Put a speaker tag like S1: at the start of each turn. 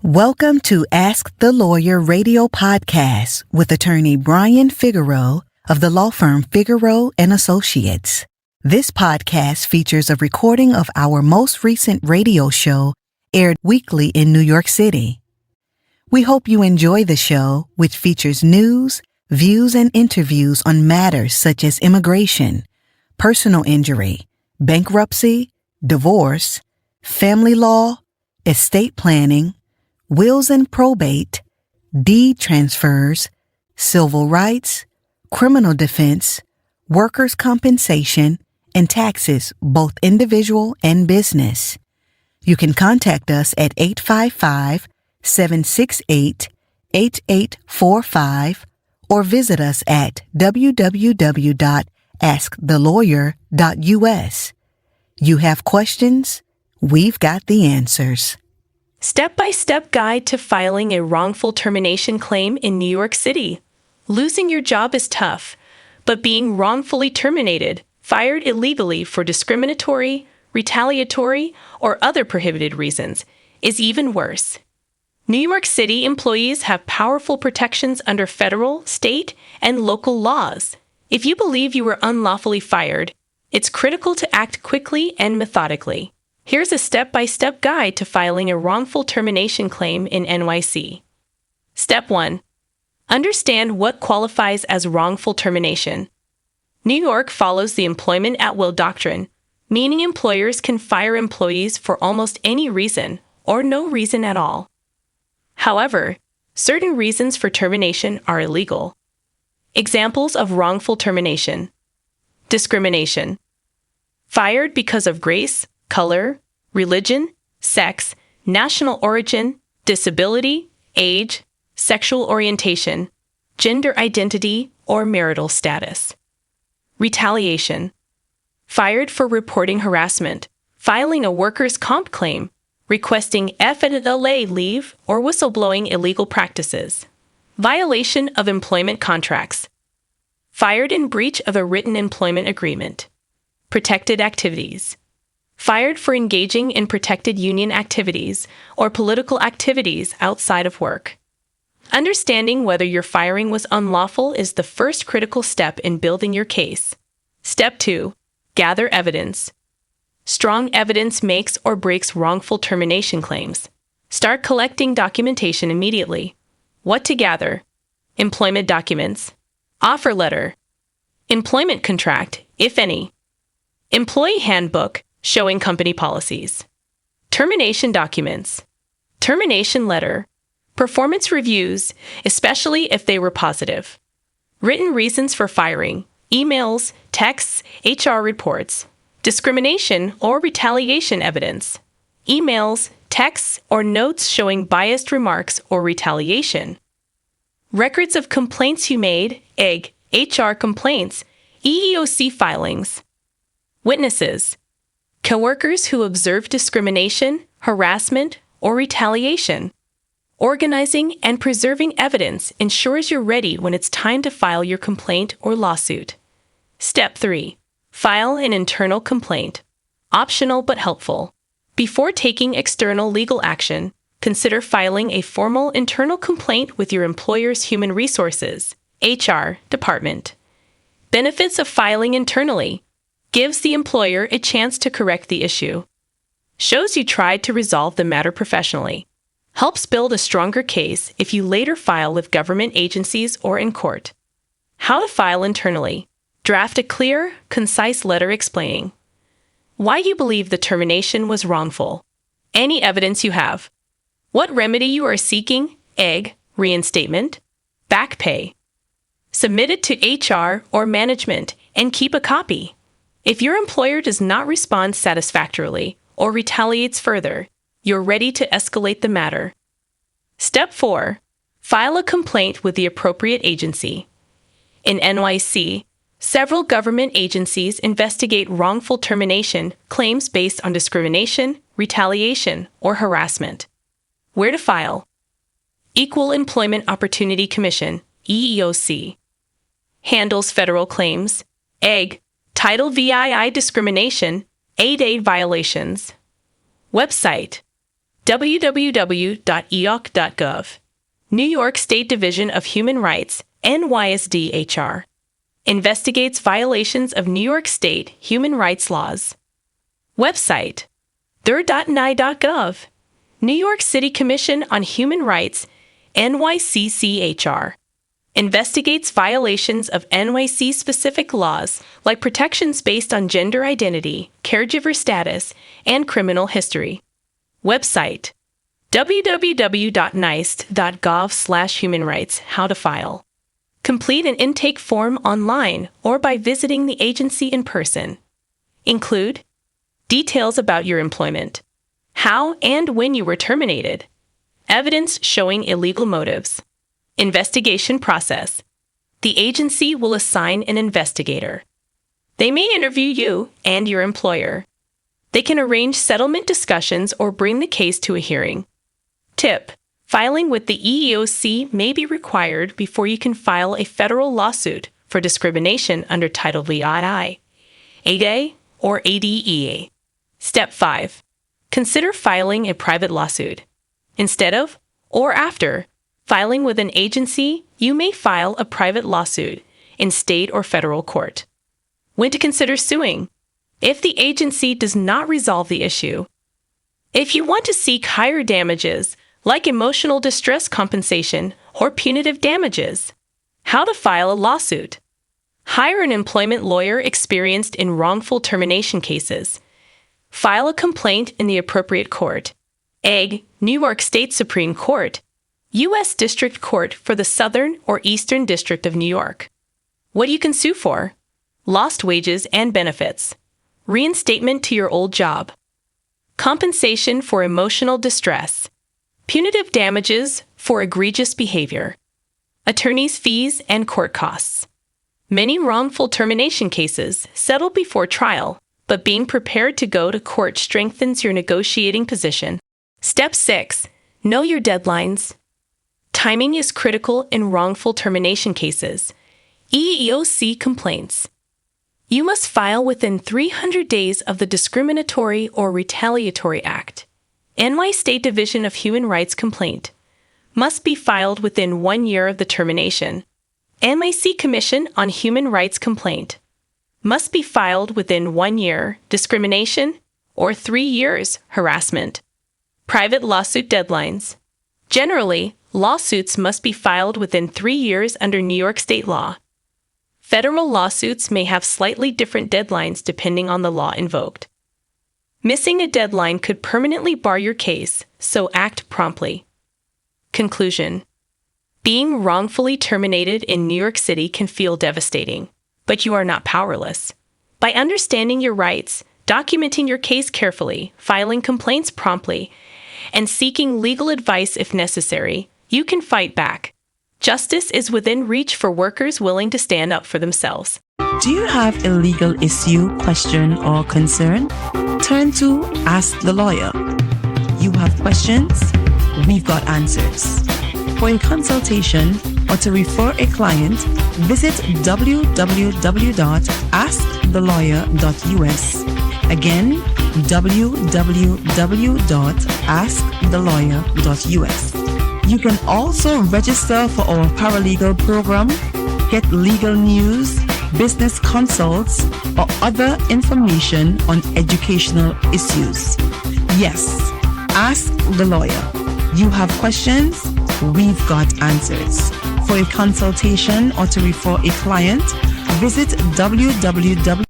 S1: Welcome to Ask the Lawyer radio podcast with attorney Brian Figueroa of the law firm Figueroa and Associates. This podcast features a recording of our most recent radio show aired weekly in New York City. We hope you enjoy the show, which features news, views, and interviews on matters such as immigration, personal injury, bankruptcy, divorce, family law, estate planning, wills and probate, deed transfers, civil rights, criminal defense, workers' compensation, and taxes, both individual and business. You can contact us at 855-768-8845 or visit us at www.askthelawyer.us. You have questions? We've got the answers.
S2: Step-by-step guide to filing a wrongful termination claim in New York City. Losing your job is tough, but being wrongfully terminated, fired illegally for discriminatory, retaliatory, or other prohibited reasons, is even worse. New York City employees have powerful protections under federal, state, and local laws. If you believe you were unlawfully fired, it's critical to act quickly and methodically. Here's a step-by-step guide to filing a wrongful termination claim in NYC. Step 1. Understand what qualifies as wrongful termination. New York follows the employment at will doctrine, meaning employers can fire employees for almost any reason or no reason at all. However, certain reasons for termination are illegal. Examples of wrongful termination: discrimination. Fired because of race, color, religion, sex, national origin, disability, age, sexual orientation, gender identity, or marital status. Retaliation. Fired for reporting harassment, filing a workers' comp claim, requesting FMLA leave, or whistleblowing illegal practices. Violation of employment contracts. Fired in breach of a written employment agreement. Protected activities. Fired for engaging in protected union activities or political activities outside of work. Understanding whether your firing was unlawful is the first critical step in building your case. Step 2. Gather evidence. Strong evidence makes or breaks wrongful termination claims. Start collecting documentation immediately. What to gather? Employment documents. Offer letter. Employment contract, if any. Employee handbook, showing company policies. Termination documents. Termination letter. Performance reviews, especially if they were positive. Written reasons for firing, emails, texts, HR reports. Discrimination or retaliation evidence. Emails, texts, or notes showing biased remarks or retaliation. Records of complaints you made, HR complaints, EEOC filings. Witnesses. Coworkers who observe discrimination, harassment, or retaliation. Organizing and preserving evidence ensures you're ready when it's time to file your complaint or lawsuit. Step 3. File an internal complaint. Optional but helpful. Before taking external legal action, consider filing a formal internal complaint with your employer's human resources, HR, department. Benefits of filing internally. Gives the employer a chance to correct the issue. Shows you tried to resolve the matter professionally. Helps build a stronger case if you later file with government agencies or in court. How to file internally. Draft a clear, concise letter explaining why you believe the termination was wrongful. Any evidence you have. What remedy you are seeking, reinstatement, back pay. Submit it to HR or management and keep a copy. If your employer does not respond satisfactorily or retaliates further, you're ready to escalate the matter. Step 4. File a complaint with the appropriate agency. In NYC, several government agencies investigate wrongful termination claims based on discrimination, retaliation, or harassment. Where to file? Equal Employment Opportunity Commission, EEOC. Handles federal claims, Title VII discrimination, aid violations. Website: www.eoc.gov. New York State Division of Human Rights, NYSD-HR. Investigates violations of New York State human rights laws. Website, thur.ni.gov. New York City Commission on Human Rights, NYCCHR. Investigates violations of NYC-specific laws like protections based on gender identity, caregiver status, and criminal history. Website, www.niced.gov/humanrights. How to file. Complete an intake form online or by visiting the agency in person. Include details about your employment, how and when you were terminated, evidence showing illegal motives, investigation process. The agency will assign an investigator. They may interview you and your employer. They can arrange settlement discussions or bring the case to a hearing. Tip: filing with the EEOC may be required before you can file a federal lawsuit for discrimination under Title VII, ADA, or ADEA. Step 5. Consider filing a private lawsuit. Instead of, or after, filing with an agency, you may file a private lawsuit in state or federal court. When to consider suing? If the agency does not resolve the issue. If you want to seek higher damages, like emotional distress compensation or punitive damages. How to file a lawsuit. Hire an employment lawyer experienced in wrongful termination cases. File a complaint in the appropriate court. AG, New York State Supreme Court, U.S. District Court for the Southern or Eastern District of New York. What you can sue for: lost wages and benefits, reinstatement to your old job, compensation for emotional distress, punitive damages for egregious behavior, attorney's fees and court costs. Many wrongful termination cases settle before trial, but being prepared to go to court strengthens your negotiating position. Step 6. Know your deadlines. Timing is critical in wrongful termination cases. EEOC complaints. You must file within 300 days of the Discriminatory or Retaliatory Act. NY State Division of Human Rights complaint must be filed within 1 year of the termination. NYC Commission on Human Rights complaint must be filed within 1 year discrimination or 3 years harassment. Private lawsuit deadlines. Generally, lawsuits must be filed within 3 years under New York state law. Federal lawsuits may have slightly different deadlines depending on the law invoked. Missing a deadline could permanently bar your case, so act promptly. Conclusion. Being wrongfully terminated in New York City can feel devastating, but you are not powerless. By understanding your rights, documenting your case carefully, filing complaints promptly, and seeking legal advice if necessary, you can fight back. Justice is within reach for workers willing to stand up for themselves.
S3: Do you have a legal issue, question, or concern? Turn to Ask the Lawyer. You have questions? We've got answers. For a consultation or to refer a client, visit www.askthelawyer.us. Again, www.askthelawyer.us. You can also register for our paralegal program, get legal news, business consults, or other information on educational issues. Yes, ask the lawyer. You have questions? We've got answers. For a consultation or to refer a client, visit www